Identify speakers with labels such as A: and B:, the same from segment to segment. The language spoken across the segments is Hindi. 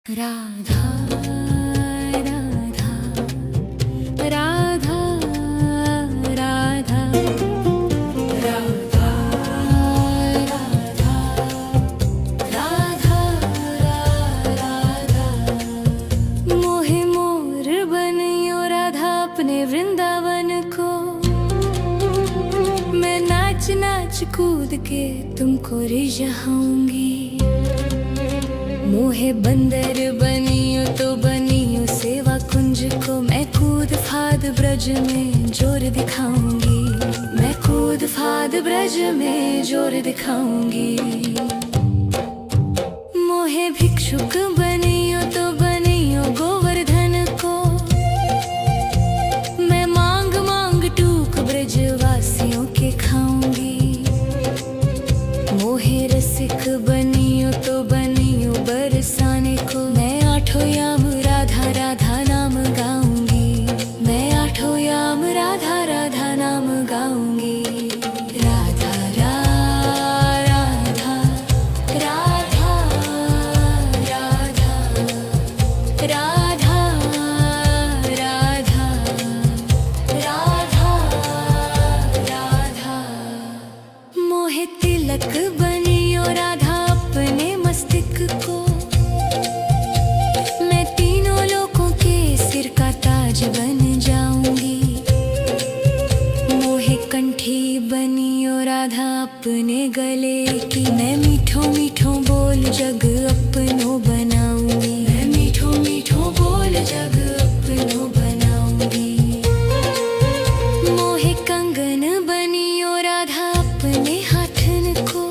A: राधा राधा राधा राधा राधा राधा राधा मोहे मोर बनियो राधा अपने वृंदावन को। मैं नाच नाच कूद के तुमको रिझाऊंगी। मोहे बंदर बनियो तो बनियो सेवा कुंज को। मैं कूद फाद ब्रज में जोर दिखाऊंगी। मैं कूद फाद ब्रज में जोर दिखाऊंगी। मोहे भिक्षुक बनियो तो बनियो गोवर्धन को। मैं मांग मांग टूक ब्रजवासियों के खाऊंगी। मोहे रसिक बनियो तो बनियो बरसाने को। मैं आठों याम राधा राधा नाम गाऊंगी। मैं आठों याम राधा राधा नाम गाऊंगी। राधा राधा राधा राधा राधा राधा राधा राधा मोहे तिलक बनियो राधा अपने मस्तिष्क को। मैं तीनों लोगों के सिर का ताज बन जाऊंगी। मोहे कंठी बनियो राधा अपने गले की। मैं मीठो मीठो बोल जग अपनो बनाऊंगी। मैं मीठो मीठो बोल जग अपनो बनाऊंगी। मोहे कंगन बनियो राधा अपने हाथन को।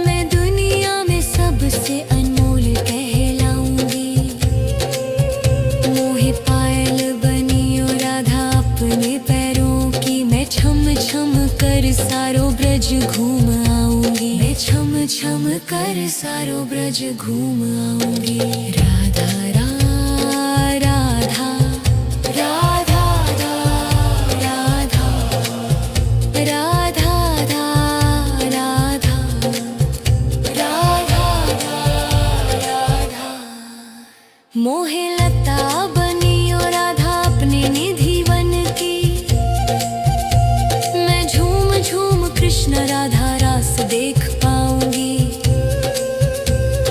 A: मैं दुनिया में सबसे अनमोल कहलाऊंगी। मोहे पायल बनियो राधा अपने पैरों की। मैं छम छम कर सारो ब्रज घूम आऊंगी। मैं छम छम कर सारो ब्रज घूम आऊंगी। राधा राधा राधा राधा राधा राधा राधा राधा मोहे लता बनियो राधा अपने निधि वन की। मैं झूम झूम कृष्ण राधा रास देख पाऊंगी।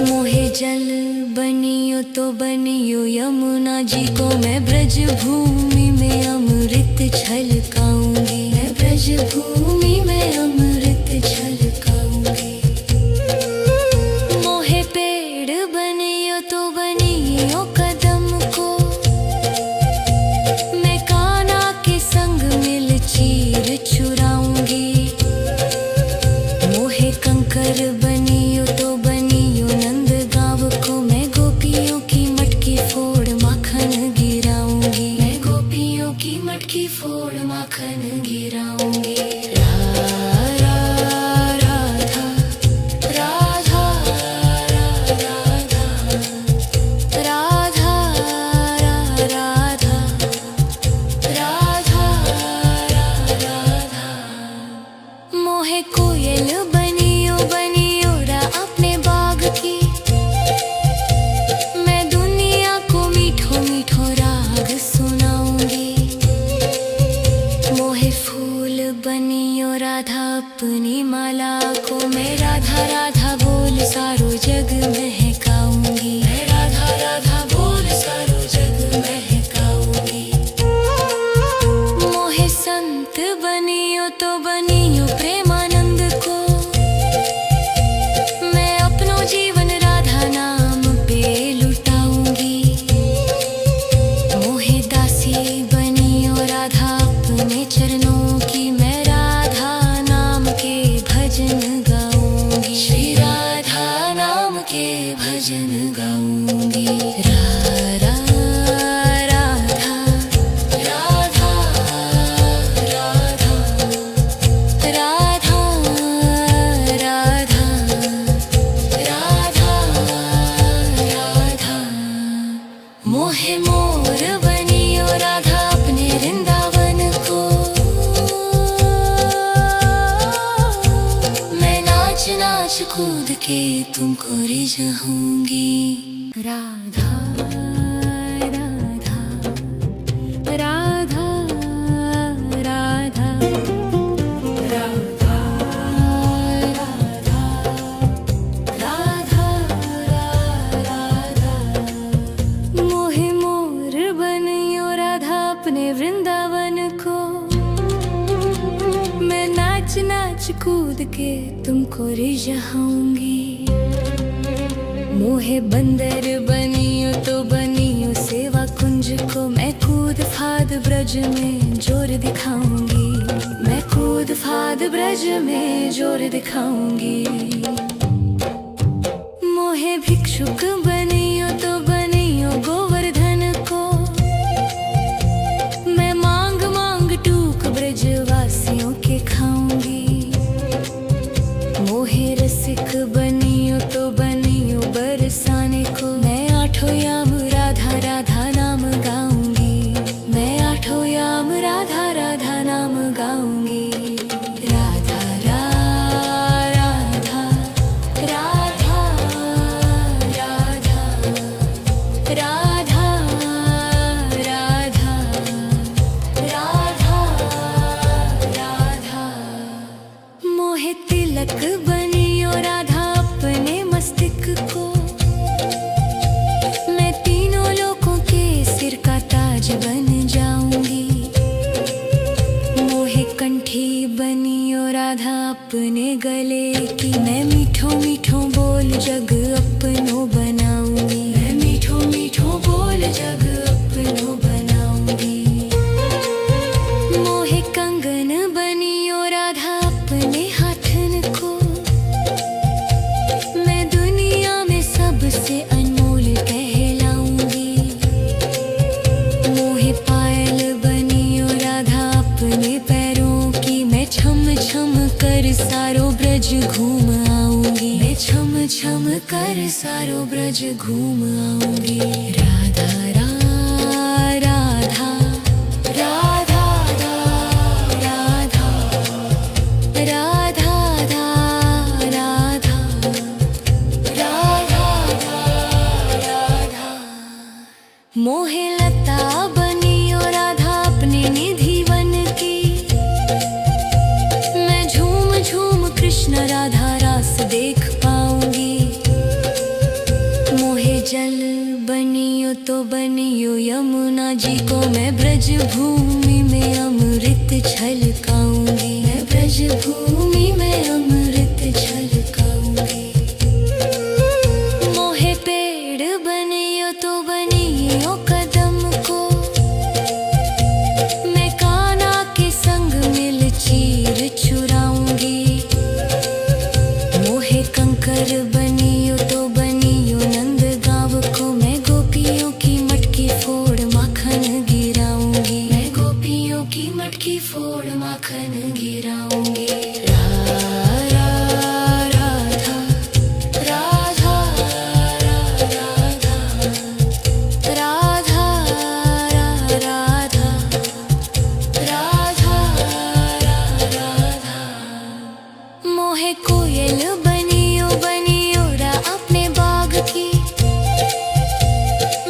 A: मोहे जल बनियो तो बनियो यमुना जी को। मैं ब्रज भूमि में अमृत छलकाऊंगी। मैं ब्रज भूमि में अमृत छलकाऊंगी। मोहे पेड़ बनियो तो बनियो कदम को। मैं कान्हा के संग मिल चीर चुराऊंगी। मोहे कंकर बनियो तो बनियो नंद गाँव को। मैं गोपियों की मटकी फोड़ माखन गिराऊंगी। मैं गोपियों की मटकी फोड़ माखन गिराऊंगी। राधा राधा राधा राधा राधा राधा राधा मोहे कोयल बनियो बनियो रा अपने बाग की। मैं दुनिया को मीठो मीठो राग सुनाऊंगी। मोहे फूल बनियो राधा अपनी माला को। मैं राधा राधा बोल सारो जग महकाऊंगी। मैं राधा राधा बोल सारो जग महकाऊंगी। मोहे संत बनियो तो बनियो प्रेमानंद को। मैं अपनो जीवन राधा नाम पे लुटाऊंगी। मोहे दासी बनियो राधा अपने चरणों की। मैं राधा नाम के भजन गाऊंगी। श्री राधा नाम के भजन गाऊंगी। राधा राधा राधा राधा राधा राधा राधा मोहे मोर बनियो राधा अपने वृंदावन को। मैं नाच नाच कूद के तुमको रिझाऊंगी। राधा राधा राधा राधा राधा राधा राधा मोहे मोर बनियो राधा अपने वृंदावन को। मैं नाच नाच कूद के तुमको रिझाऊंगी। मोहे बंदर बनियो तो बनियो सेवा कुंज को। मैं कूद फाद ब्रज में जोर दिखाऊंगी। मैं कूद फाद ब्रज में जोर दिखाऊंगी। मोहे भिक्षुक बनियो तो बनियो गोवर्धन को। मैं मांग मांग टूक ब्रजवासियों के खाऊंगी। मोहे रसिक बनियो तो बनियो बरसाने को। मैं आठों याम राधा राधा नाम गाऊंगी। मैं आठों याम राधा राधा नाम गाऊंगी। राधा राधा राधा राधा राधा राधा राधा राधा मोहे तिलक बनियो राधा अपने मस्तिष्क को। मैं तीनों लोगों के सिर का ताज बन जाऊंगी। मोहे कंठी बनियो राधा अपने गले की। मैं मीठो मीठो बोल जग अपनो बनाऊंगी। मैं मीठो मीठो बोल जग अपनो बनाऊंगी। मोहे कंगन बनियो राधा अपने हाथन को। मैं दुनिया में सबसे अनमोल कहलाऊंगी। मोहे पायल बनियो राधा अपने पैरों की। मैं छम छम कर सारो ब्रज घूम आऊंगी। मैं छम छम कर सारो ब्रज घूम आऊंगी। राधा राधा राधा राधा राधा राधा राधा राधा मोहे लता बनियो राधा अपने निधि वन की। मैं झूम झूम कृष्ण राधा रास देख पाऊंगी। मोहे जल बनियो तो बनियो यमुना जी को। मैं ब्रज भूमि में अमृत छलकाऊंगी। मैं ब्रज भूमि में अमृत छलकाऊंगी। मोहे पेड़ बनियो तो बनियो कदम को। मैं कान्हा के संग मिल चीर चुराऊंगी। मोहे कंकर बनियो तो बनियो नंद गांव को। मैं गोपियों की मटकी फोड़ माखन गिराऊंगी। मैं गोपियों की मटकी फोड़ माखन गिराऊंगी। राधा राधा राधा राधा राधा राधा राधा राधा मोहे कोयल बनियो बनियो रा अपने बाग की।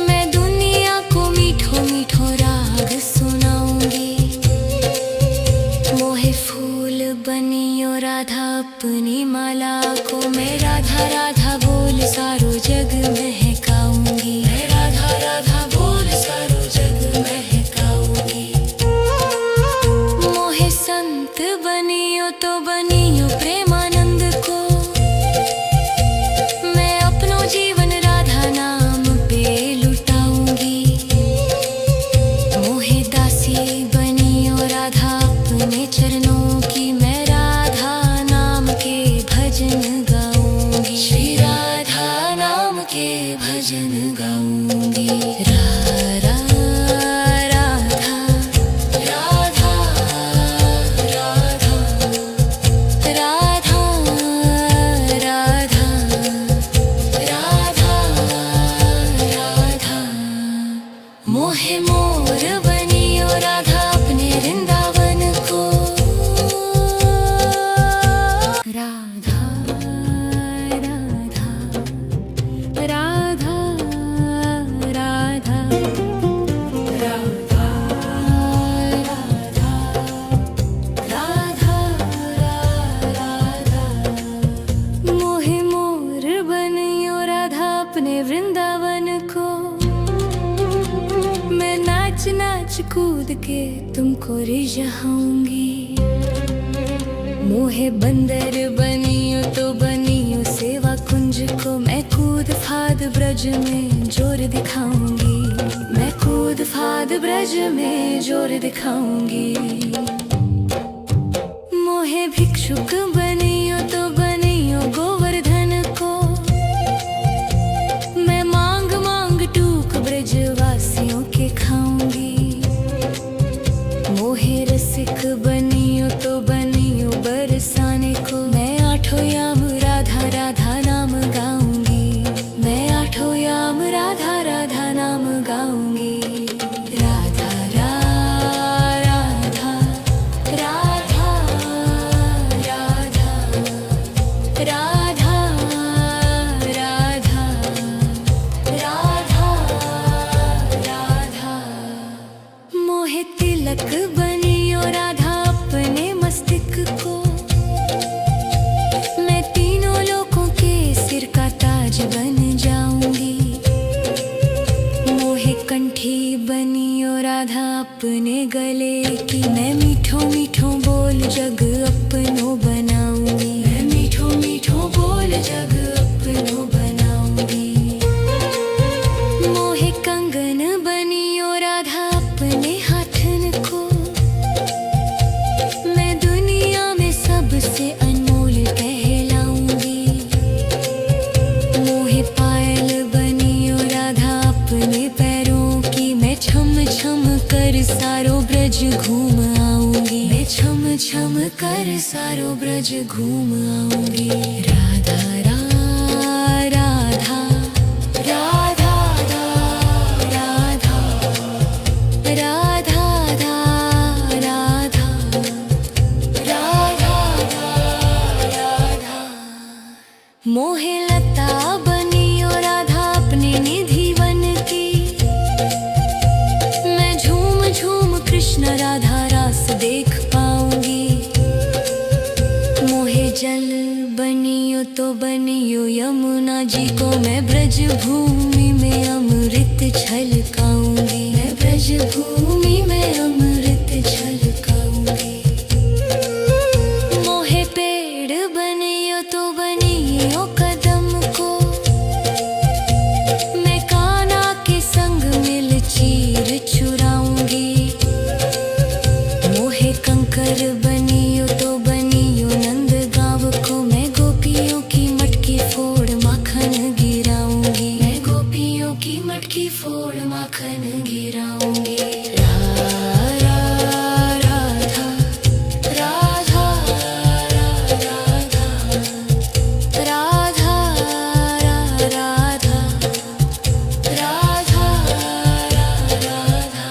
A: मैं दुनिया को मीठो मीठो राग सुनाऊंगी। मोहे फूल बनियो राधा अपनी माला को। मैं राधा राधा बोल सारो जग महकाऊंगी। मैं राधा राधा बोल सारो जग महकाऊंगी। मोहे संत बनियो तो बनियो प्रेमानंद को। मैं अपनो जीवन राधा नाम पे लुटाऊंगी। मोहे दासी बनियो राधा अपने चरणों की। मैं राधा नाम के भजन गाऊंगी। श्री राधा नाम के भजन गाऊंगी। राधा राधा राधा राधा राधा राधा राधा राधा मोहे मोर बनियो राधा अपने वृंदावन को। राधा राधा अपने वृंदावन को। मैं नाच नाच कूद के तुमको रिझाऊंगी। मोहे बंदर बनियो तो बनियो सेवा कुंज को। मैं कूद फाद ब्रज में जोर दिखाऊंगी। मैं कूद फाद ब्रज में जोर दिखाऊंगी। मोहे भिक्षुक बनियो तो बनियो गोवर्धन को। मैं मांग मांग टूक ब्रजवासियों के खाऊंगी। मोहे रसिक बनियो तो बनियो बरसाने को। मैं आठों याम राधा राधा नाम गाऊंगी। मैं आठों याम राधा राधा नाम गाऊंगी। राधा राधा राधा राधा राधा राधा राधा राधा। मोहे तिलक बनियो राधा अपने मस्तिष्क को। मैं तीनों लोगों के सिर का ताज बन जाऊंगी। मोहे कंठी बनियो राधा अपने गले की। मैं मीठो मीठो बोल जग अपनो बनाऊंगी। मैं मीठो मीठो बोल जग अपनो बनाऊंगी। मोहे कंगन बनियो राधा अपने हाथन को। मैं दुनिया में सबसे अनमोल कहलाऊंगी। मोहे पायल बनियो राधा अपने पैरों की। मैं छम छम कर सारो ब्रज घूम आऊंगी। मैं छम छम कर सारो ब्रज घूम आऊंगी। राधा राधा राधा राधा राधा राधा राधा राधा। मोहे लता बनियो राधा अपने निधि वन की। मैं झूम झूम कृष्ण राधा रास देख पाऊंगी। मोहे जल बनियो तो बनियो यमुना जी को। मैं ब्रज भूमि में अमृत छलकाऊंगी। मैं ब्रज भूमि में अमृत छलकाऊंगी। मोहे पेड़ बनियो तो बनियो कदम को। मैं कान्हा के संग मिल चीर चुराऊंगी। मोहे कंकर बनियो तो बनियो नंद गाँव को। मैं गोपियों की मटकी फोड़ माखन गिराऊंगी। मैं गोपियों की मटकी फोड़ माखन गिराऊंगी। राधा राधा राधा राधा राधा राधा राधा राधा।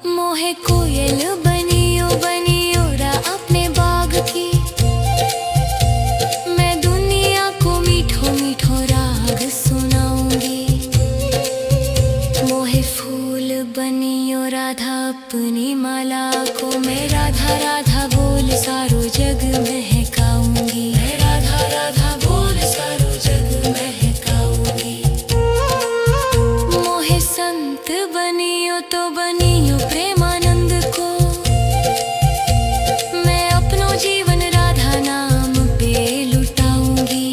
A: मोहे कोयल बनियो बनियो रा अपने बाग की। मैं दुनिया को मीठो मीठो राग सुनाऊंगी। मोहे फूल बनियो राधा अपनी माला को। मैं राधा राधा बोल सारो जग महकाऊंगी। मैं राधा राधा बोल सारो जग महकाऊंगी। मोहे संत बनियो तो बनियो प्रेमानंद को। मैं अपनो जीवन राधा नाम पे लुटाऊंगी।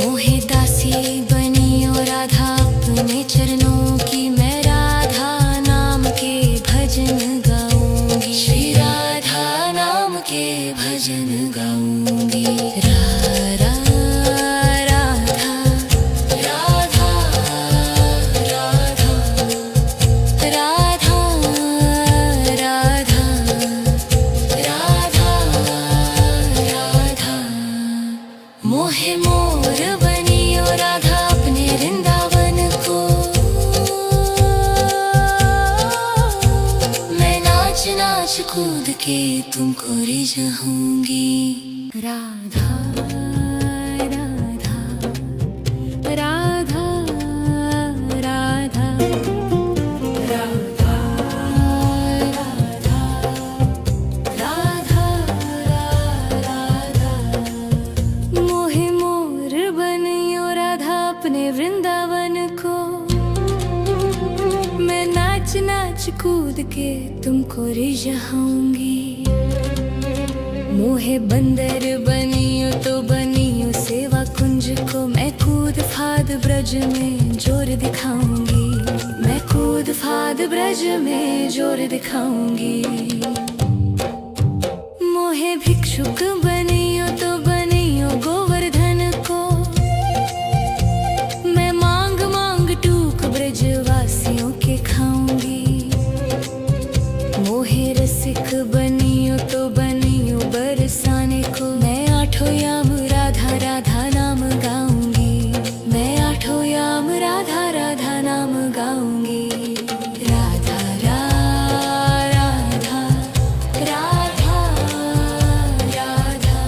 A: मोहे दासी बनियो राधा अपने चरणों की। मैं राधा नाम के भजन गाऊंगी। श्री राधा नाम के भजन गाऊंगी। राधा राधा राधा राधा राधा राधा राधा राधा। मोहे मोर बनियो राधा अपने वृंदावन को। मैं नाच नाच कूद के तुमको रिझाऊंगी। राधा राधा राधा राधा राधा राधा राधा राधा। मोहे मोर बनियो अपने वृंदावन को। मैं नाच नाच कूद के तुमको रिझाऊंगी। मोहे बंदर बनियो तो बनियो सेवा कुंज को। मैं कूद फाद ब्रज में जोर दिखाऊंगी। मैं कूद फाद ब्रज में जोर दिखाऊंगी। मोहे भिक्षुक बनियो तो बनियो गोवर्धन को। मैं मांग मांग टूक ब्रजवासियों के खाऊंगी। मोहे रसिक बनियो तो बनियो बरसाने को। मैं आठों याम राधा राधा नाम गाऊंगी। मैं आठों याम राधा राधा नाम गाऊंगी। राधा राधा राधा राधा राधा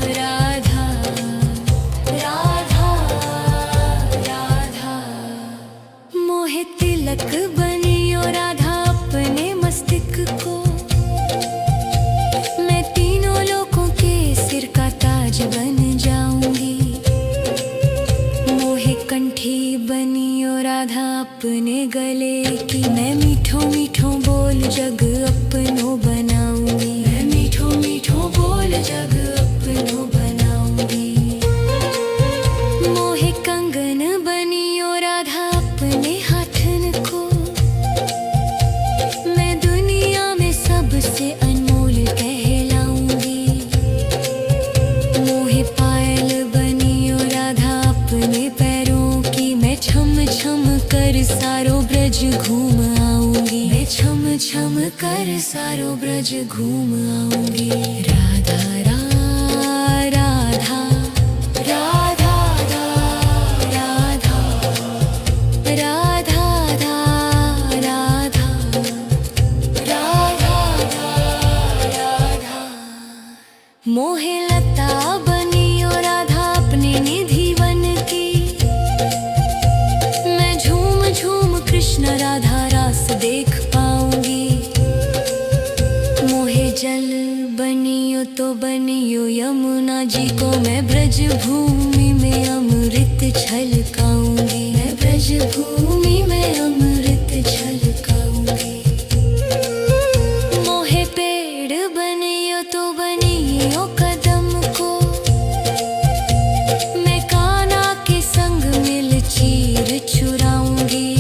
A: राधा राधा राधा। मोहे तिलक बनियो राधा अपने मस्तिष्क को। मैं तीनों लोगों के सिर का ताज बन जाऊंगी। मोहे कंठी बनियो राधा अपने गले की। मैं मीठो मीठो बोल जग अपनो बनाऊंगी। मैं मीठो मीठो बोल जग अपनो बनाऊंगी। मोहे कंगन बनियो राधा अपने हाथन को। मैं दुनिया में सबसे अनमोल कहलाऊंगी। मोहे पायल बनियो राधा अपने पैरों की। मैं छम छम कर सारो ब्रज घूम आऊंगी। मैं छम छम कर सारो ब्रज घूम आऊंगी। राधा राधा राधा राधा राधा राधा राधा राधा राधा। मोहे लता बनियो राधा अपने निधि वन की। मैं झूम झूम कृष्ण राधा रास देख पाऊंगी। मोहे जल बनियो तो बनियो यमुना जी को। मैं ब्रज भूमि में अमृत छलकाऊंगी। मैं ब्रज भूमि में अमृत छलकाऊंगी। मोहे पेड़ बनियो तो बनियो कदम को। मैं कान्हा के संग मिल चीर चुराऊंगी।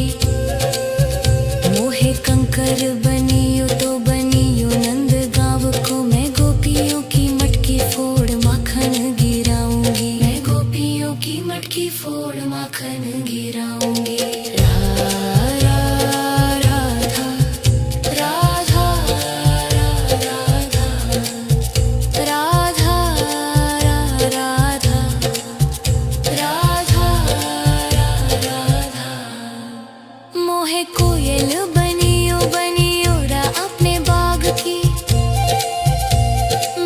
A: मोहे कंकर बनियो तो बनियो नंद गाँव को। मैं गोपियों की मटकी फोड़ माखन गिराऊंगी। मैं गोपियों की मटकी फोड़ माखन गिराऊंगी। राधा राधा राधा राधा राधा राधा राधा। मोहे कोयल बनियो बनियो रा अपने बाग की।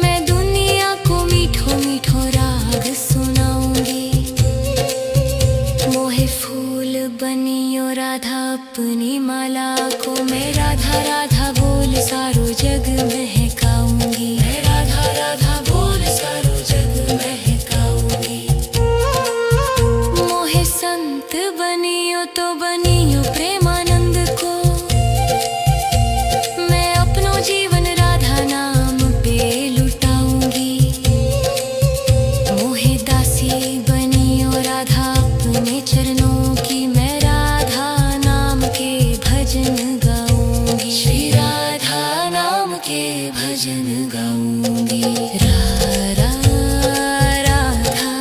A: मैं दुनिया को मीठो मीठो राग सुनाऊंगी। मोहे फूल बनियो राधा अपनी माला को। मैं राधा राधा बोल सारो जग महकाऊंगी। मैं राधा राधा बोल सारो जग महकाऊंगी। मोहे संत बनियो तो बनियो प्रेमानंद को। मैं अपनो जीवन राधा नाम पे लुटाऊंगी। मोहे दासी बनियो राधा अपने चरणों की। मैं राधा नाम के भजन गाऊंगी। श्री राधा नाम के भजन गाऊंगी। राधा राधा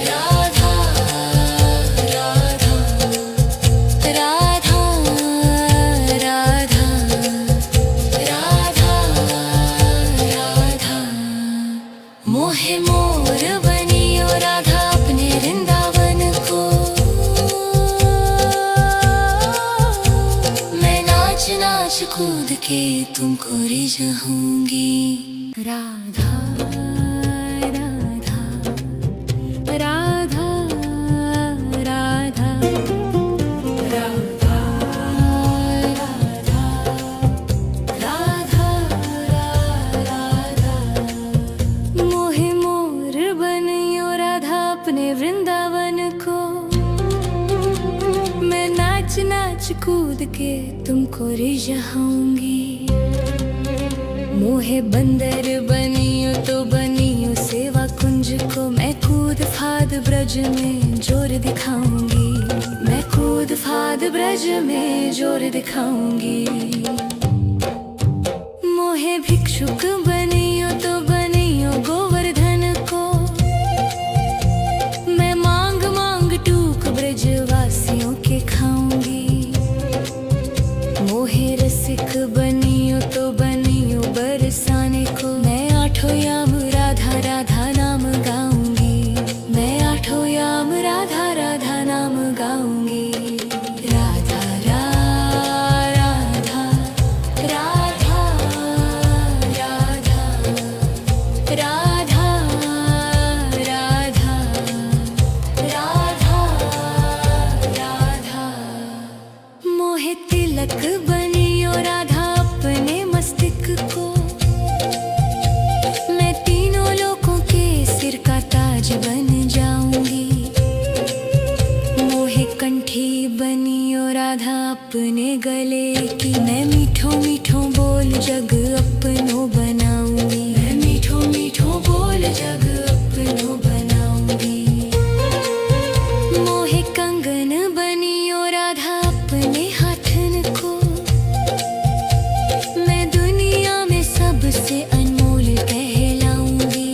A: राधा राधा राधा राधा राधा राधा। मोहे मोर बनियो राधा अपने वृंदावन को। मैं नाच नाच कूद के तुमको रिझाऊंगी। राधा राधा राधा राधा राधा राधा राधा राधा। मोहे मोर बनियो राधा अपने वृंदावन को। मैं नाच नाच कूद के तुमको रिझाऊंगी। मोहे बंदर बनियो तो बनियो सेवा कुंज को। मैं कूद फाद ब्रज में जोर दिखाऊंगी। मैं कूद फाद ब्रज में जोर दिखाऊंगी। मोहे भिक्षुक बनियो तो बनियो गोवर्धन को। मैं मांग मांग टूक ब्रजवासियों के खाऊंगी। मोहे रसिक बनियो तो बनियो बरसाने को। मैं आठों याम राधा राधा नाम गाऊंगी। मैं आठों याम राधा राधा नाम गाऊंगी। राधा राधा राधा राधा राधा राधा राधा राधा। मोहे तिलक बनियो राधा अपने मस्तक को। मैं तीनों लोगों के सिर का ताज बन जाऊंगी। मोहे कंठी बनियो राधा अपने गले की। मैं मीठो मीठो बोल जग अपनो बनाऊंगी। मैं मीठो मीठो बोल जग अपनो बनाऊंगी। मोहे कंगन बनियो राधा अपने हाथन को। मैं दुनिया में सबसे अनमोल कहलाऊंगी।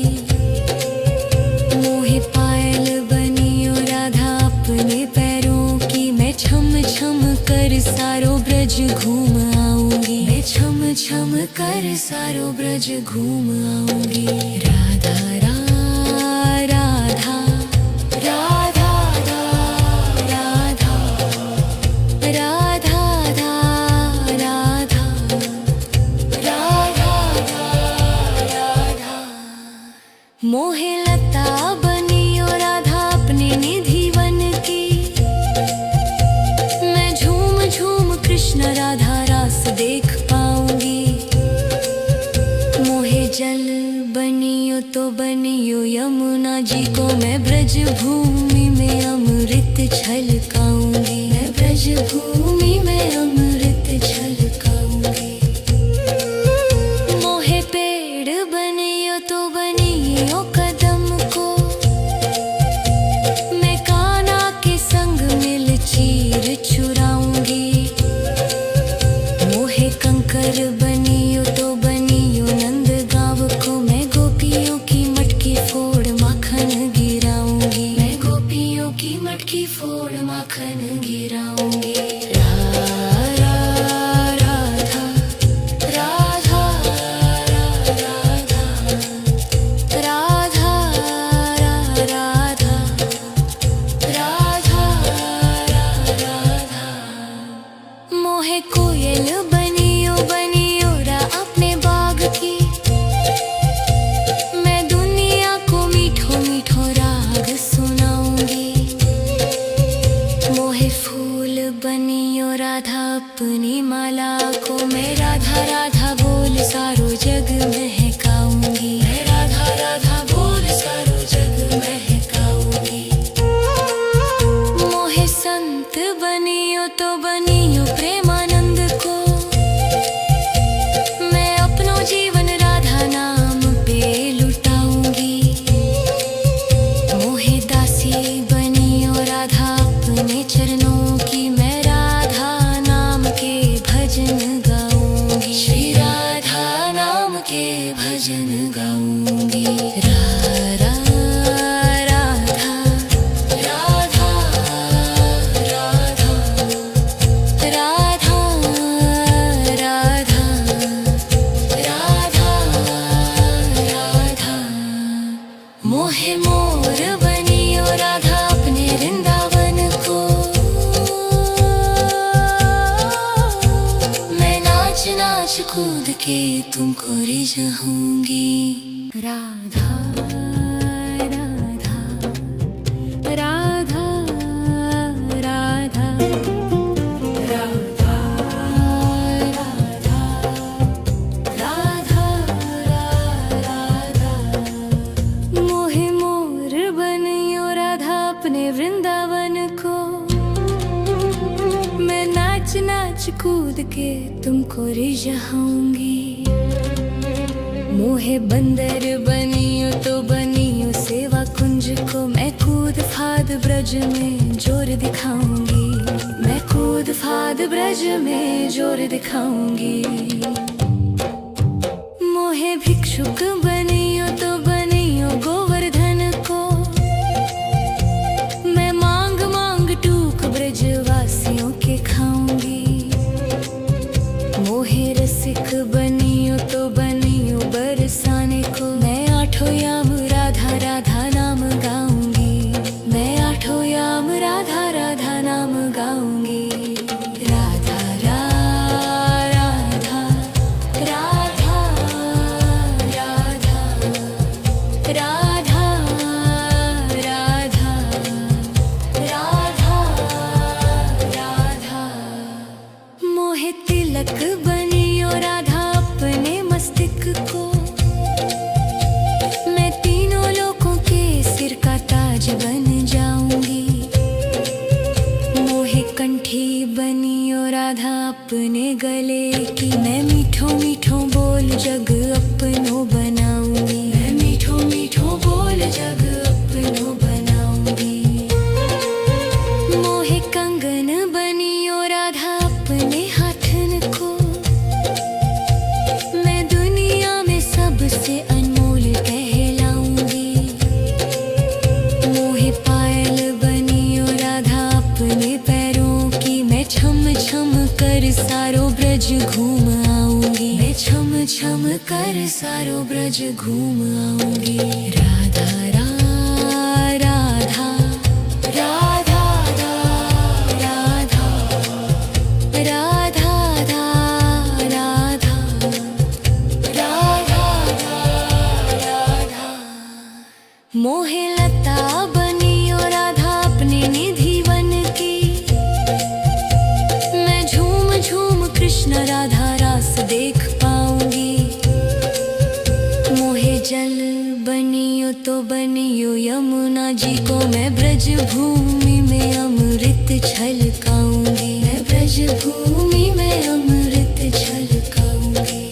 A: मोहे पायल बनियो राधा अपने पैरों की। मैं छम छम कर सारो ब्रज घूम आऊंगी। मैं छम छम कर सारो ब्रज घूम आऊंगी। राधा राधा राधा राधा राधा राधा राधा राधा। मोहे लता बनियो राधा अपने निधि वन की। मैं झूम झूम कृष्ण राधा रास देख पाऊंगी। मोहे जल बनियो तो बनियो यमुना जी को। मैं ब्रज भूमि में अमृत छलकाऊंगी। मैं ब्रज भूमि में अमृत छलकाऊंगी। मोहे पेड़ बनियो तो बनियो कदम को। मैं कान्हा के संग मिल चीर चुराऊंगी। मोहे कंकर बनियो तो बनियो नंद गाँव को। मैं गोपियों की मटकी फोड़ माखन गिराऊंगी। मैं गोपियों की मटकी फोड़ माखन गिराऊंगी। राधा राधा राधा राधा राधा राधा। मोहे कोयल बनियो बनियो रा अपने बाग की। मैं दुनिया को मीठो मीठो राग सुनाऊंगी। मोहे फूल बनियो राधा अपनी माला को। मैं राधा राधा बोल सारो जग महकाऊंगी। मैं राधा राधा बोल सारो जग महकाऊंगी। मोहे संत बनियो तो बनियो प्रेमानंद को। मैं अपनो जीवन राधा नाम पे लुटाऊंगी। मोहे दासी बनियो राधा अपने चरणों की। मैं राधा नाम के भजन गाऊंगी। श्री राधा नाम के भजन गाऊंगी। राधा राधा राधा राधा राधा राधा राधा। मोहे मोर बनियो राधा अपने वृंदावन को। मैं नाच नाच कूद के तुमको रिझाऊंगी। राधा राधा राधा राधा राधा राधा राधा राधा। मोहे मोर बनियो राधा नाच कूद के तुमको रिझाऊंगी। मोहे बंदर बनियो तो बनियो सेवा कुंज को, मैं कूद फाद ब्रज में जोर दिखाऊंगी। मैं कूद फाद ब्रज में जोर दिखाऊंगी। मोहे भिक्षुक बनियो तो बनियो गोवर्धन को, मैं मांग मांग टूक ब्रजवासियों के खाऊंगी। मोहे रसिक बनियो तो बनियो बरसाने को, मैं आठों याम राधा राधा नाम गाऊंगी। मैं आठों याम राधा राधा नाम गाऊंगी। राधा राधा राधा राधा राधा राधा राधा राधा। मोहे तिलक बनियो राधा अपने मस्तिष्क को, मैं तीनों लोगों के सिर का ताज बन जाऊंगी। मोहे कंठी बनियो राधा अपने गले की, मैं मीठो मीठो बोल जग अपनो बनाऊंगी। मैं मीठो मीठो बोल जग अपनो बनाऊंगी। मोहे कंगन बनियो राधा अपने हाथन को, मैं दुनिया में सबसे अनमोल कहलाऊंगी। मोहे पायल बनियो राधा अपने पैरों की, मैं छम छम कर सारो ब्रज घूम आऊंगी। मैं छम छम कर सारो ब्रज घूम आऊंगी। राधा राधा राधा राधा राधा राधा राधा राधा। मोहे लता बनियो राधा अपने निधि वन की, मैं झूम झूम कृष्ण राधा रास देख पाऊंगी। मोहे जल बनियो तो बनियो यमुना जी को, मैं ब्रज भूमि में अमृत छलकाऊंगी। मैं ब्रज भूमि में अमृत छलकाऊंगी।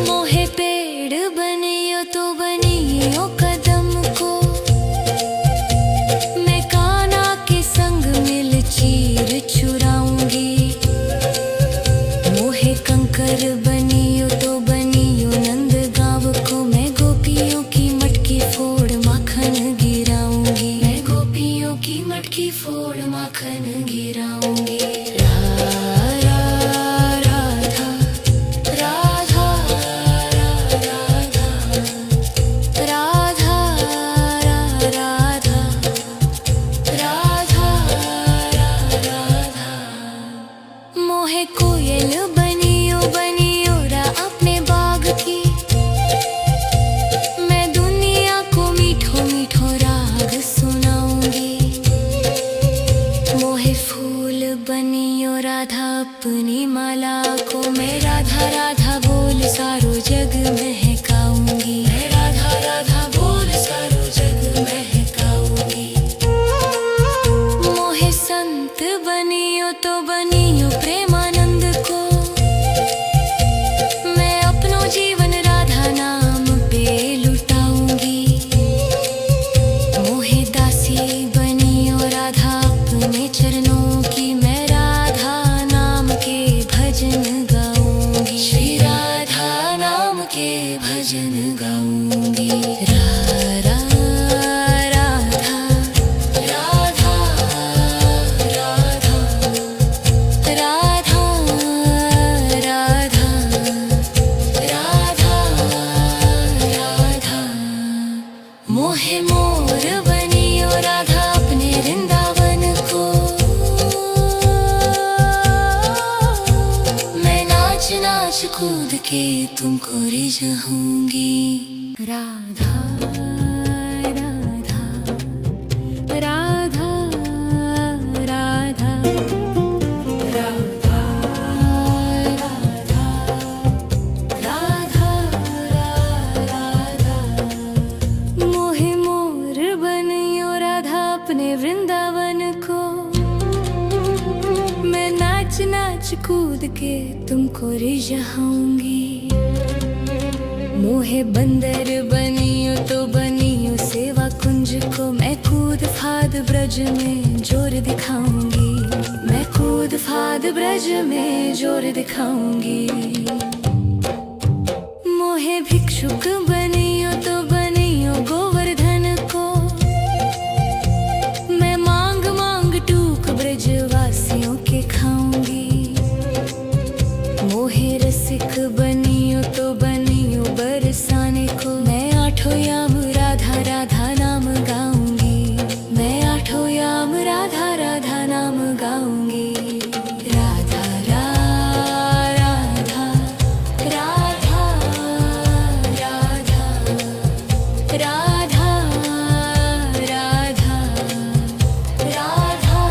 A: मोहे पेड़ बनियो तो बनियो कदम को, मैं कान्हा के संग मिल चीर चुराऊंगी। मोहे कंकर बनियो तो बनियो नंद गाँव को, मैं गोपियों की मटकी फोड़ माखन गिराऊंगी। मैं गोपियों की मटकी फोड़ माखन गिराऊंगी। राधा राधा राधा राधा राधा राधा। मोहे कोयल बनियो बनियो रा अपने बाग की, मैं दुनिया को मीठो मीठो राग सुनाऊंगी। मोहे फूल बनियो राधा अपनी माला को, मैं राधा राधा बोल सारो जग महकाऊंगी। मैं राधा राधा बोल सारो जग महकाऊंगी। मोहे संत बनियो तो बनियो प्रेमानंद को, मैं अपनो जीवन राधा नाम पे लुटाऊंगी। मोहे दासी बनियो राधा अपने चरणों की, मैं राधा नाम के भजन गाऊंगी। श्री राधा नाम के भजन गाऊंगी। राधा राधा राधा राधा राधा राधा राधा। मोहे मोर बनियो राधा अपने वृंदावन को, मैं नाच नाच कूद के तुमको रिझाऊंगी। राधा राधा राधा राधा राधा राधा राधा। मोहे मोर बनियो राधा अपने वृंदावन को, मैं नाच नाच कूद के तुमको रिझाऊंगी। मोहे बंदर बनियो तो बनियो सेवा कुंज को, मैं कूद फाद ब्रज में जोर दिखाऊंगी। मैं कूद फाद ब्रज में जोर दिखाऊंगी। मोहे भिक्षुक बनियो तो बनियो गोवर्धन को, मैं मांग मांग टूक ब्रजवासियों के खाऊंगी। मोहे रसिक बनियो तो बनियो बरसाने को, मैं आठों याम राधा राधा नाम गाऊंगी। मैं आठों याम राधा राधा नाम गाऊंगी। राधा राधा राधा राधा राधा राधा राधा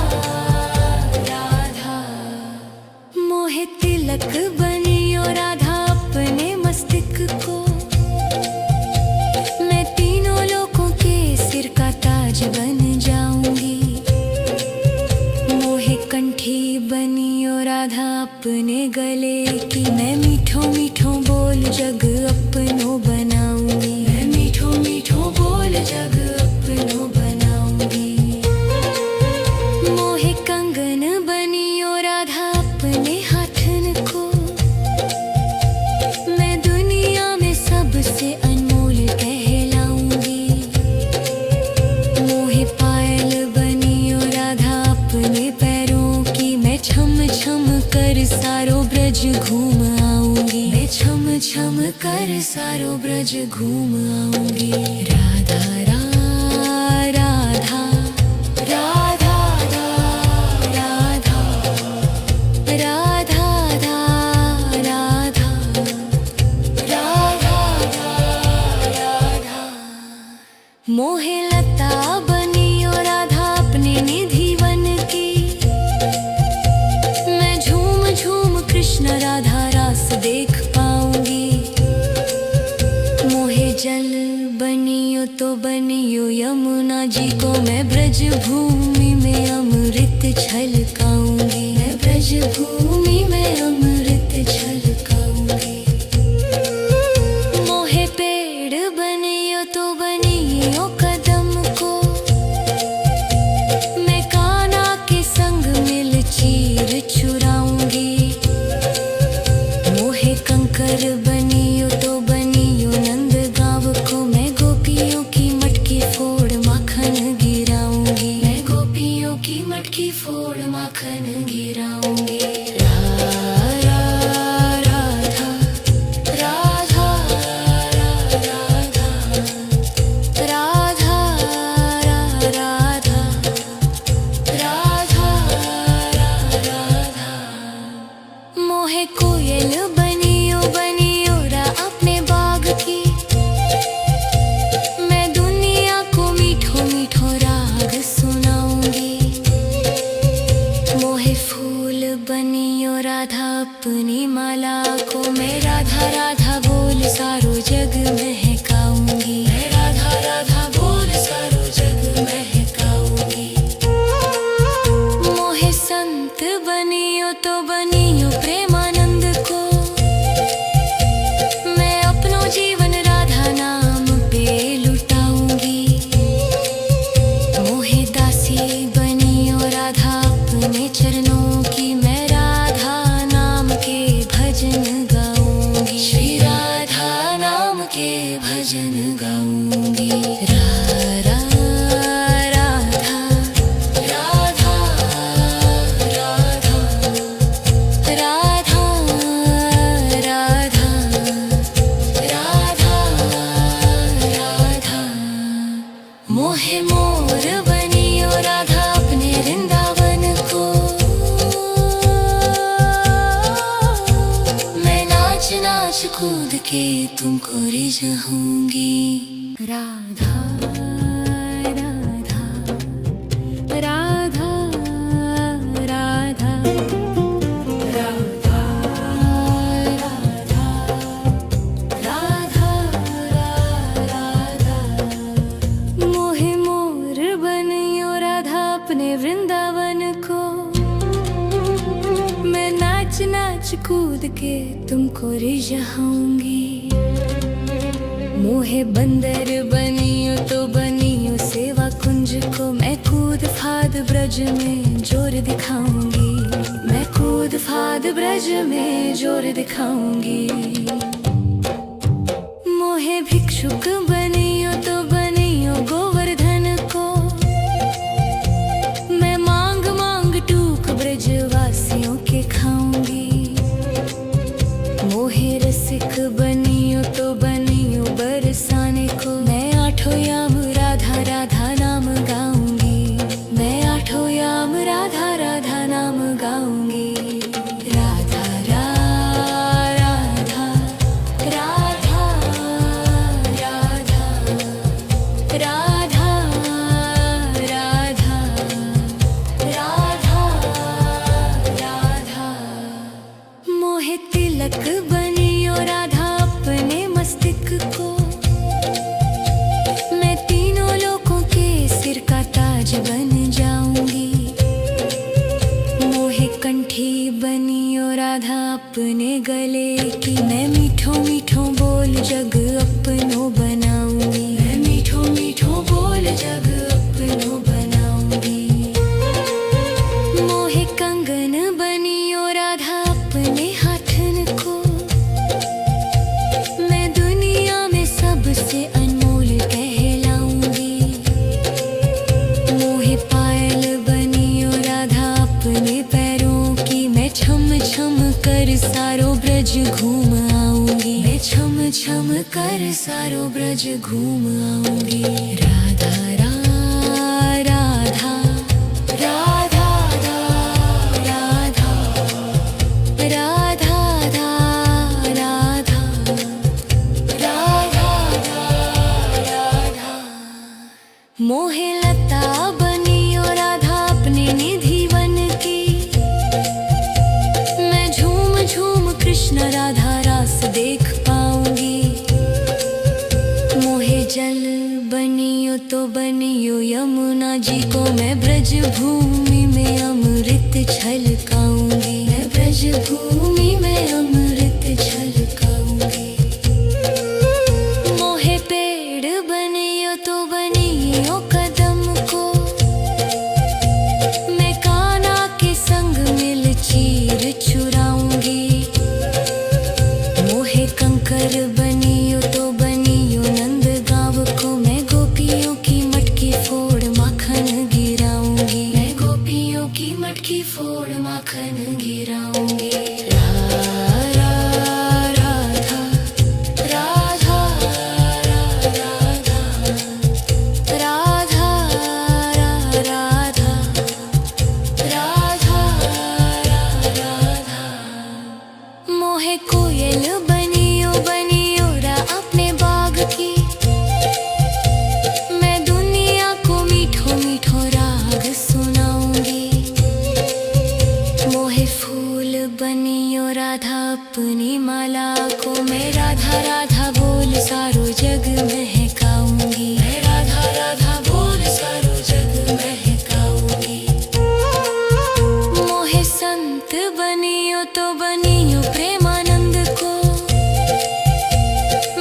A: राधा। मोहे तिलक बनियो राधा अपने मस्तक को, मैं तीनों लोगों के सिर का ताज बन जाऊंगी। मोहे कंठी बनियो राधा अपने गले की, मैं मीठो मीठो बोल जग अपनो बनाऊंगी। मैं मीठो मीठो बोल जग अपनो बनाऊंगी। मोहे कंगन बनियो राधा अपने हाथन को, मैं दुनिया में सबसे अनमोल कहलाऊंगी। मोहे पायल बनियो राधा अपने पैरों की, मैं छम छम कर सारो ब्रज घूम आऊंगी। मैं छम छम कर सारो ब्रज घूम आऊंगी। राधा राधा राधा राधा राधा राधा राधा राधा राधा। मोहे लता बनियो राधा अपने निधि वन की, मैं झूम झूम कृष्ण राधा रास देख पाऊंगी। मोहे जल बनियो तो बनियो यमुना जी को, मैं ब्रज भूमि में अमृत छलकाऊंगी। मैं ब्रज भूमि में अमृत छलकाऊंगी। मोहे पेड़ बनियो तो बनियो कदम को, मैं कान्हा के संग मिल चीर चुराऊंगी। मोहे कंकर बनियो तो बनियो नंद गाँव को, मैं गोपियों की मटकी फोड़ माखन गिराऊंगी। मैं गोपियों की मटकी फोड़ माखन गिराऊंगी। राधा राधा राधा राधा राधा राधा राधा राधा। मोहे कोयल बनियो बनियो रा अपने बाग की, मैं दुनिया को मीठो मीठो राग सुनाऊंगी। मोहे फूल बनियो राधा अपनी माला को, मैं राधा राधा बोल सारो जग महकाऊंगी। मैं राधा राधा बोल सारो जग महकाऊंगी। मोहे संत बनियो तो बनियो प्रेमानंद को, मैं अपनो जीवन राधा नाम पे लुटाऊंगी। मोहे दासी बनियो राधा अपने चरणों की, मैं राधा नाम के भजन गाऊंगी। श्री राधा नाम के भजन गाऊंगी। राधा राधा राधा राधा राधा राधा राधा। मोहे मोर बनियो राधा अपने वृंदावन को, मैं नाच नाच कूद के तुमको रिझाऊंगी। राधा राधा राधा राधा राधा राधा राधा। मोहे मोर बनियो राधा अपने वृंदावन को, मैं नाच के तुमको रिझाऊंगी। मोहे बंदर बनियो तो बनियो सेवा कुंज को, मैं कूद फाद ब्रज में जोर दिखाऊंगी। मैं कूद फाद ब्रज में जोर दिखाऊंगी। मोहे भिक्षुक बनियो तो बनियो गोवर्धन को, मैं मांग मांग टूक ब्रजवासियों के खाऊंगी। मोहे रसिक बनियो तो बनियो बरसाने को, मैं आठों याम राधा राधा नाम गाऊंगी। मैं आठों याम राधा राधा नाम गाऊंगी। राधा राधा राधा राधा राधा राधा राधा राधा। मोहे तिलक बनियो राधा अपने मस्तिष्क को, मैं तीनों लोगों के सिर का ताज बन जाऊंगी। मोहे कंठी बनियो राधा अपने गले की, मैं मीठों मीठों बोल जग अपनों बनाऊंगी। मैं मीठों मीठों बोल जग अपनों बनाऊंगी। मोहे कंगन बनियो राधा अपने हाथन को, मैं दुनिया में सबसे अनमोल कहलाऊंगी। मोहे पायल बनियो राधा अपने पैरों की, मैं छम छम कर सारो ब्रज घूम आऊंगी। मैं छम छम कर सारो ब्रज घूम आऊंगी। राधा राधा राधा राधा राधा राधा राधा राधा। मोहे लता बनियो राधा अपने निधि वन की, मैं झूम झूम कृष्ण राधा रास देख पाऊंगी। मोहे जल बनियो तो बनियो यमुना जी को, मैं ब्रज भूमि में अमृत छलकाऊंगी। मैं ब्रज भूमि में अमृत छलकाऊंगी। मोहे पेड़ बनियो तो बनियो कदम को, मैं कान्हा के संग मिल चीर चुराऊंगी। मोहे कंकर बनियो तो बनियो नंद गाँव को, मैं गोपियों की मटकी फोड़ माखन गिराऊंगी। मैं गोपियों की मटकी फोड़ माखन गिराऊंगी। राधा राधा राधा राधा राधा राधा राधा राधा। मोहे कोयल बनियो बनियो रा अपने बाग की, मैं दुनिया को मीठो मीठो राग सुनाऊंगी। मोहे फूल बनियो राधा अपनी माला को, मैं राधा राधा बोल सारो जग महकाऊंगी। मैं राधा राधा बोल सारो जग महकाऊंगी। मोहे संत बनियो तो बनियो प्रेमानंद को,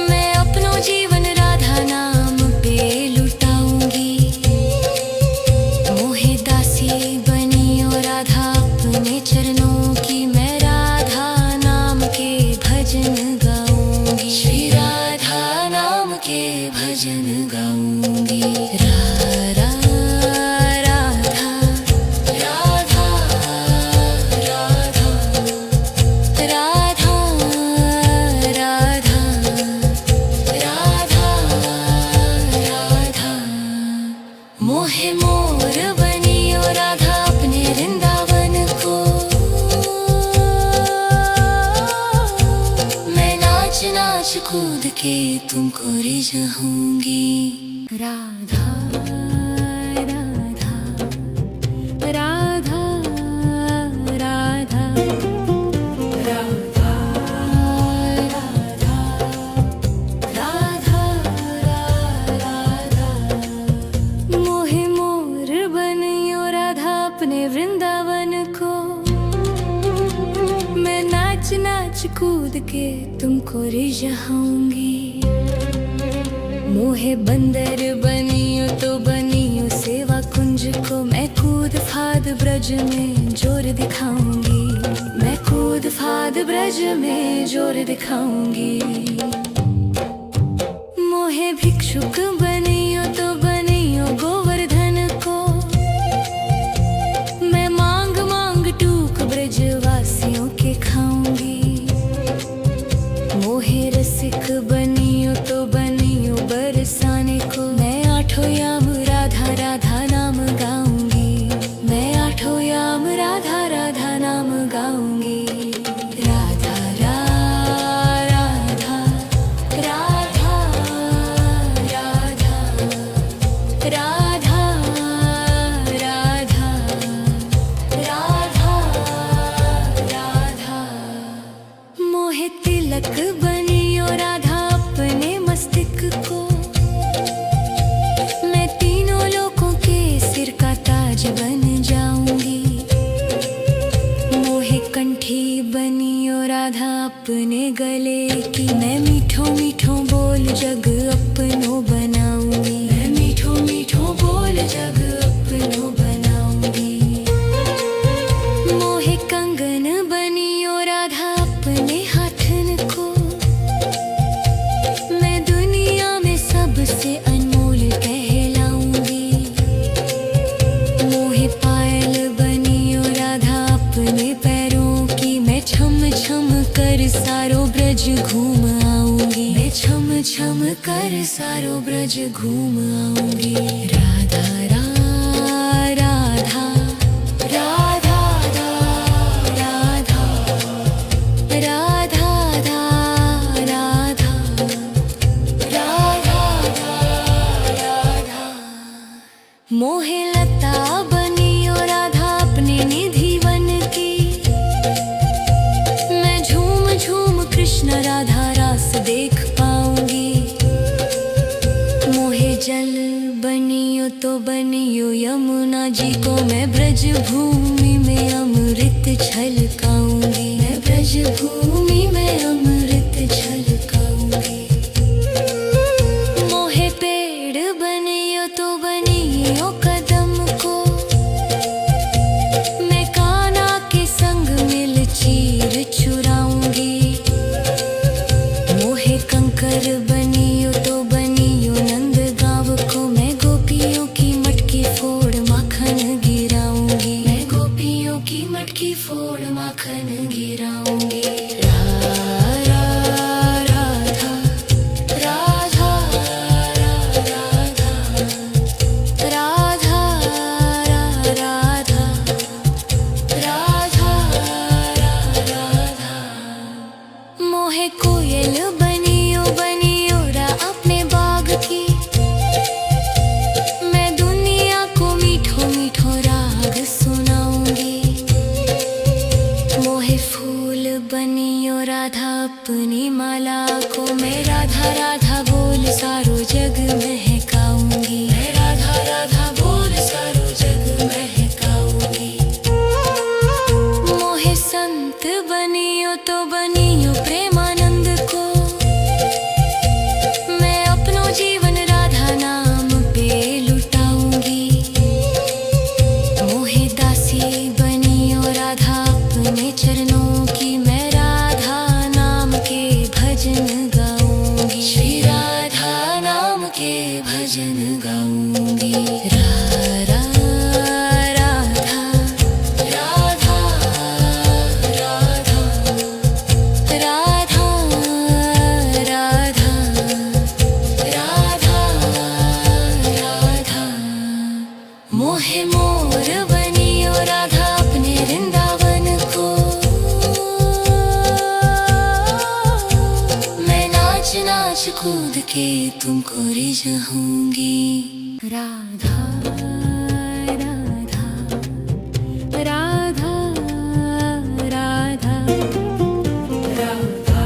A: मैं अपनो जीवन राधा नाम पे लुटाऊंगी। मोहे दासी बनियो राधा अपने चरणों की, मैं राधा नाम के भजन गाऊंगी। श्री राधा नाम के भजन गाऊंगी। राधा राधा राधा राधा राधा राधा राधा। मोहे मोर बनियो राधा अपने वृंदावन को, मैं नाच नाच कूद के तुमको रिझाऊंगी। राधा राधा राधा राधा राधा राधा राधा। मोहे मोर बनियो राधा अपने वृंदावन को, मैं नाच नाच कूद के तुमको रिझाऊंगी। मोहे बंदर बनियो तो बनियो सेवा कुंज को, मैं कूद फाद ब्रज में जोर दिखाऊंगी। मैं कूद फाद ब्रज में जोर दिखाऊंगी। मोहे भिक्षुक बनियो तो बनियो गोवर्धन को, मैं मांग मांग टूक ब्रजवासियों के खाऊंगी। मोहे रसिक बनियो तो बनियो बरसाने को, मैं आठों याम राधा राधा नाम गाऊंगी। मैं आठों याम राधा राधा नाम गाऊंगी। राधा राधा राधा राधा राधा राधा राधा राधा। मोहे तिलक बनियो राधा अपने मस्तक को, मैं तीनों लोगों के सिर का ताज बन जाऊंगी। मोहे कंठी बनियो राधा अपने गले की, मैं मीठो मीठो बोल जग अपनो बनाऊंगी। मैं मीठो मीठो बोल जग अपनो बनाऊंगी। मोहे कंगन बनियो राधा अपने हाथन को, मैं दुनिया में सबसे अनमोल कहलाऊंगी। मोहे पायल बनियो राधा अपने पैरों की, मैं छम छम कर सारो ब्रज घूम आऊंगी। मैं छम छम कर सारो ब्रज घूम आऊंगी। राधा राधा राधा राधा राधा राधा राधा राधा। मोहे लता बनियो राधा अपने निधि वन की, मैं झूम झूम कृष्ण राधा रास देख पाऊंगी। मोहे जल बनियो तो बनियो यमुना जी को, मैं ब्रज भूमि में अमृत छलकाऊंगी। मैं ब्रज भूमि में अमृत छलकाऊंगी। मोहे पेड़ बनियो तो बनियो कदम को, मैं कान्हा के संग मिल चीर चुराऊंगी। मोहे कंकर बनियो तो बनियो नंद गाँव को, मैं गोपियों की मटकी फोड़ माखन गिराऊंगी। मैं गोपियों की मटकी फोड़ माखन गिराऊंगी। राधा राधा राधा राधा राधा राधा राधा राधा। मोहे कोयल बनियो बनियो रा अपने बाग की, मैं दुनिया को मीठो मीठो राग सुनाऊंगी। मोहे फूल बनियो राधा अपनी माला को, मैं राधा राधा बोल सारो जग महकाऊंगी। मैं राधा राधा बोल सारो जग महकाऊंगी। मोहे संत बनियो तो बनियो प्रेमानंद को, मैं अपनो जीवन राधा नाम पे लुटाऊंगी। मोहे दासी बनियो राधा अपने चरणों की, मैं राधा नाम के भजन गाऊंगी। श्री राधा नाम के भजन गाऊंगी। राधा राधा राधा राधा राधा राधा राधा राधा। मोहे मोर बनियो राधा अपने वृंदावन को, मैं नाच नाच कूद के तुमको रिझाऊंगी। राधा राधा राधा राधा राधा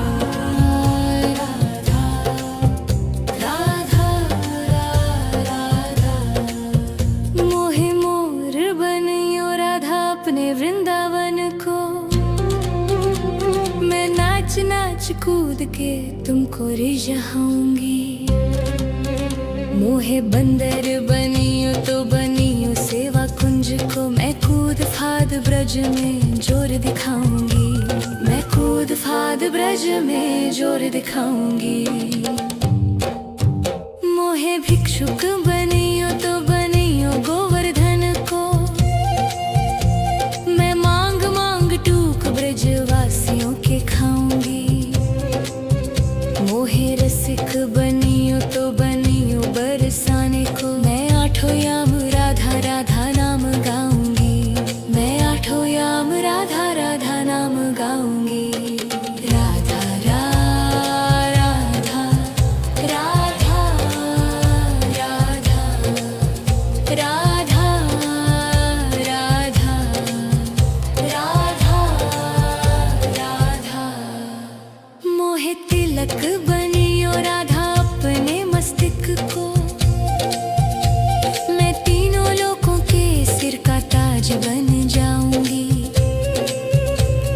A: राधा राधा राधा। मोहे मोर बनियो राधा अपने वृंदावन को, मैं नाच कूद के तुमको रिझाऊंगी। मोहे बंदर बनियो तो बनियो सेवा कुंज को, मैं कूद फाद ब्रज में जोर दिखाऊंगी। मैं कूद फाद ब्रज में जोर दिखाऊंगी। मोहे भिक्षुक बनियो तो बनियो गोवर्धन को, मैं मांग मांग टूक ब्रजवासियों के खाऊंगी। मोहे रसिक बनियो तो बनियो बरसाने को, मैं आठों याम राधा राधा नाम गाऊंगी। मैं आठों याम राधा राधा नाम गाऊंगी। राधा राधा राधा राधा राधा राधा राधा राधा। मोहे तिलक बनियो राधा अपने मस्तक को, मैं तीनों लोगों के सिर का ताज बन जाऊंगी।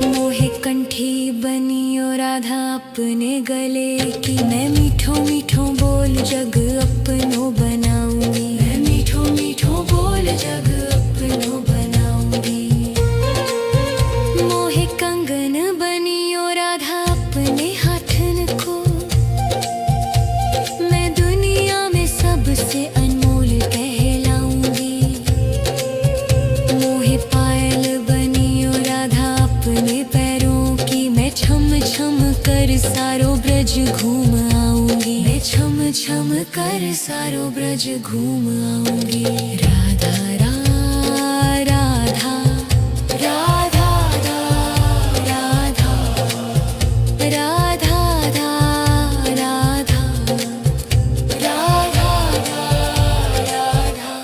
A: मोहे कंठी बनियो राधा अपने गले की, मैं मीठो मीठो बोल जग अपनो बनाऊंगी। मैं मीठो मीठो बोल जग अपनो बनाऊंगी। मोहे कंगन बनियो राधा अपने हाथन को, मैं दुनिया में सबसे अनमोल कहलाऊंगी। मोहे पायल बनियो राधा अपने पैरों की, मैं छम छम कर सारो ब्रज घूम आऊंगी। मैं छम छम कर सारो ब्रज घूम आऊंगी। राधा राधा राधा राधा राधा राधा राधा राधा राधा।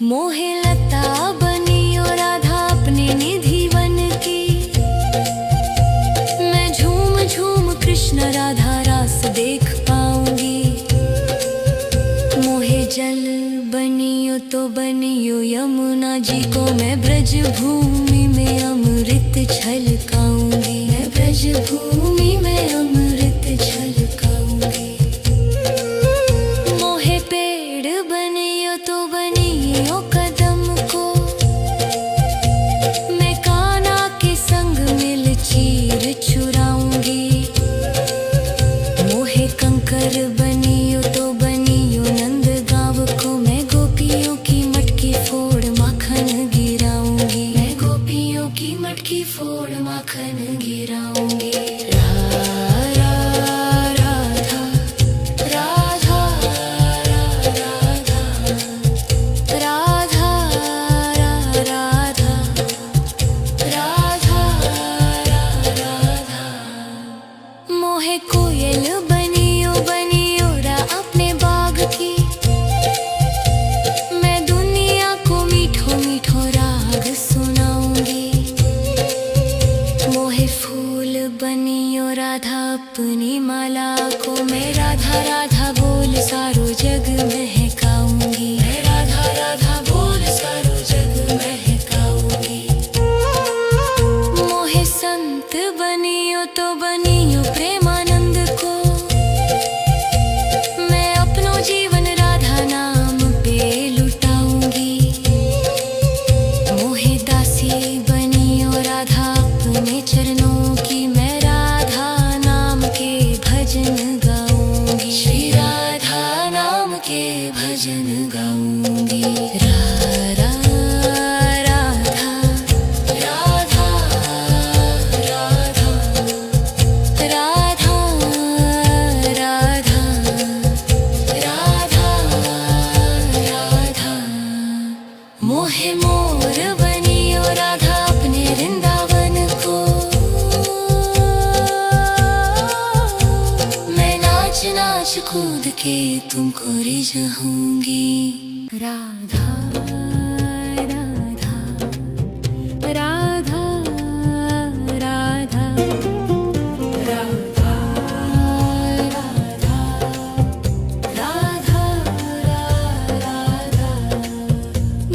A: मोहे लता बनियो राधा अपने निधि वन की, मैं झूम झूम कृष्ण राधा रास देख पाऊंगी। मोहे जल बनियो तो बनियो यमुना जी को, मैं ब्रज भूमि में अमृत छलकाऊंगी। मैं ब्रज भूमि में अमृत छलकाऊंगी। मोहे पेड़ बनियो तो बनियो कदम को, मैं कान्हा के संग मिल चीर चुराऊंगी। मोहे कंकर बनियो तो बनियो नंद गाँव को, मैं गोपियों की मटकी फोड़ माखन गिराऊंगी। मैं गोपियों की मटकी फोड़ माखन गिराऊंगी। राधा राधा राधा राधा राधा राधा राधा राधा। मोहे कोयल बनियो बनियो रा अपने बाग की, मैं दुनिया को मीठो मीठो राग सुनाऊंगी। मोहे फूल बनियो राधा अपनी माला को, मैं राधा राधा बोल सारो जग महकाऊंगी। मैं राधा राधा बोल सारो जग महकाऊंगी। मोहे संत बनियो तो बनियो प्रेमानंद को, मैं अपनो जीवन राधा नाम पे लुटाऊंगी। मोहे दासी बनियो राधा अपने चरणों की, मैं राधा नाम के भजन गाऊंगी। श्री राधा नाम के भजन गाऊंगी। राधा राधा राधा राधा राधा राधा राधा राधा। मोहे मोर बनियो राधा अपने वृंदावन को, मैं नाच नाच कूद के तुमको रिझाऊंगी। राधा राधा राधा राधा राधा राधा राधा राधा।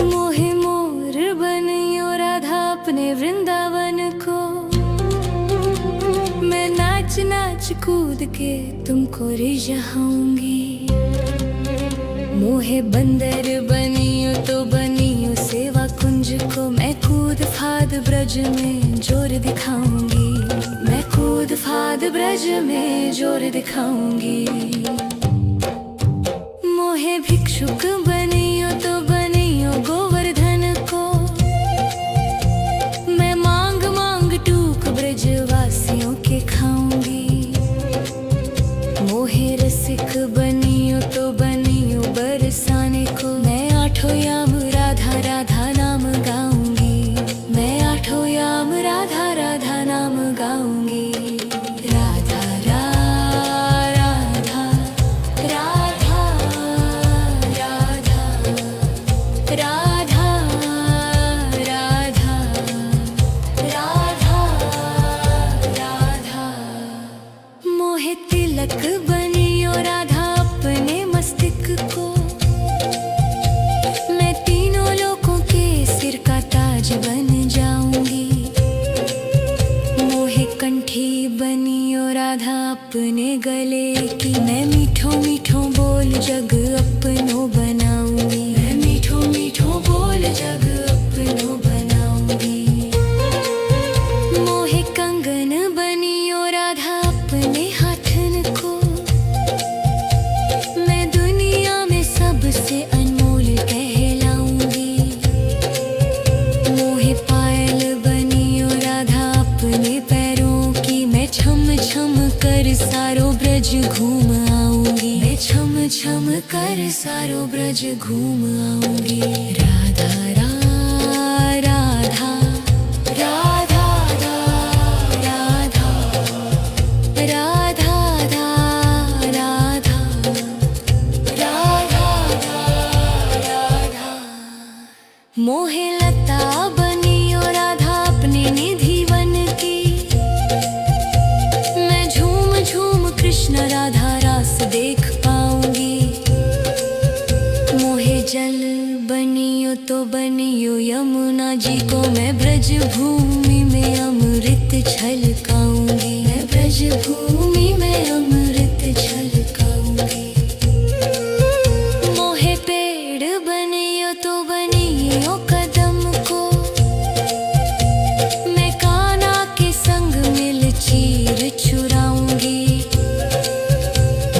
A: मोहे मोर बनियो राधा अपने वृंदावन को, मैं नाच कूद के तुमको रिझाऊंगी। मोहे बंदर बनियो तो बनियो सेवा कुंज को, मैं कूद फाद ब्रज में जोर दिखाऊंगी। मैं कूद फाद ब्रज में जोर दिखाऊंगी। मोहे भिक्षुक बनियो तो बनियो गोवर्धन को, मैं मांग मांग टूक ब्रजवासियों के खाऊंगी। मोहे रसिक बनियो तो बनियो बरसाने को, मैं आठों याम राधा राधा नाम गाऊंगी। मैं आठों याम राधा राधा नाम गाऊंगी। राधा राधा राधा राधा राधा राधा राधा राधा। मोहे तिलक बनियो राधा अपने मस्तक को, मैं तीनों लोगों के सिर का ताज बन जाऊंगी। मोहे कंठी बनियो राधा अपने गले की, मैं मीठो मीठो बोल जग अपनो बनाऊंगी। मैं मीठो मीठो बोल जग अपनो बनाऊंगी। मोहे कंगन बनियो राधा अपने हाथन को, मैं दुनिया में सबसे अनमोल कहलाऊंगी। मोहे पायल बनियो राधा अपने पैरों की, मैं छम छम कर सारो ब्रज घूम आऊंगी। मैं छम छम कर सारो ब्रज घूम आऊंगी। राधा राधा राधा राधा राधा राधा राधा राधा। मोहे लता बनियो राधा अपने निधि वन की, मैं झूम झूम कृष्ण राधा रास देख पाऊंगी। मोहे जल बनियो तो बनियो यमुना जी को, मैं ब्रज भूमि में अमृत छलकाऊंगी। मैं ब्रज भूमि में अमृत छलकाऊंगी। मोहे पेड़ बनियो तो बनियो कदम को, मैं कान्हा के संग मिल चीर चुराऊंगी।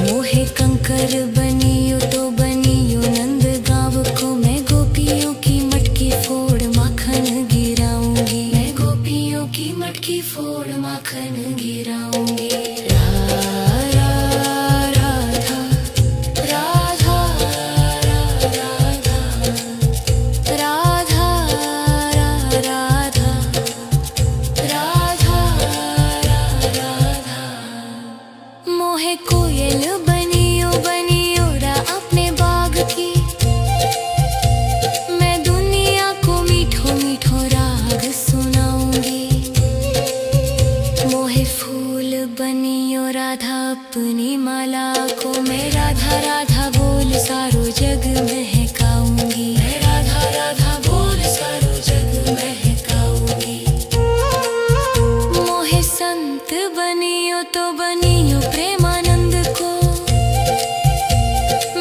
A: मोहे कंकर बनियो तो बनियो नंद गाँव को, मैं गोपियों की मटकी फोड़ माखन गिराऊंगी। मैं गोपियों की मटकी फोड़ माखन गिराऊंगी। राधा राधा राधा राधा राधा राधा। मोहे कोयल बनियो बनियो रा अपने बाग की, मैं दुनिया को मीठो मीठो राग सुनाऊंगी। मोहे फूल बनियो राधा अपनी माला को, मैं राधा राधा बोल सारो जग महकाऊंगी। मैं राधा राधा बोल सारो जग महकाऊंगी। मोहे संत बनियो तो बनियो प्रेमानंद को,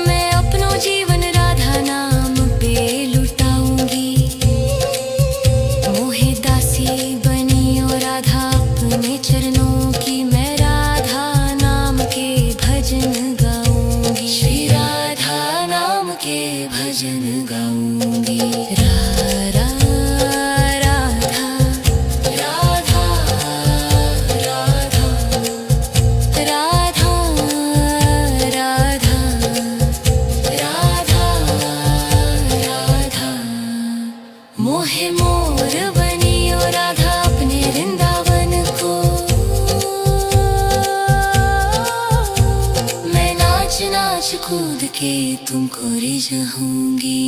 A: मैं अपनो जीवन राधा नाम पे लुटाऊंगी। मोहे दासी बनियो राधा अपने चरणों की, मैं राधा नाम के भजन गाऊंगी। श्री राधा नाम के भजन गाऊंगी। राधा राधा राधा राधा राधा राधा राधा। मोहे मोर बनियो राधा अपने वृंदावन को, मैं नाच नाच कूद के तुमको रिझाऊंगी।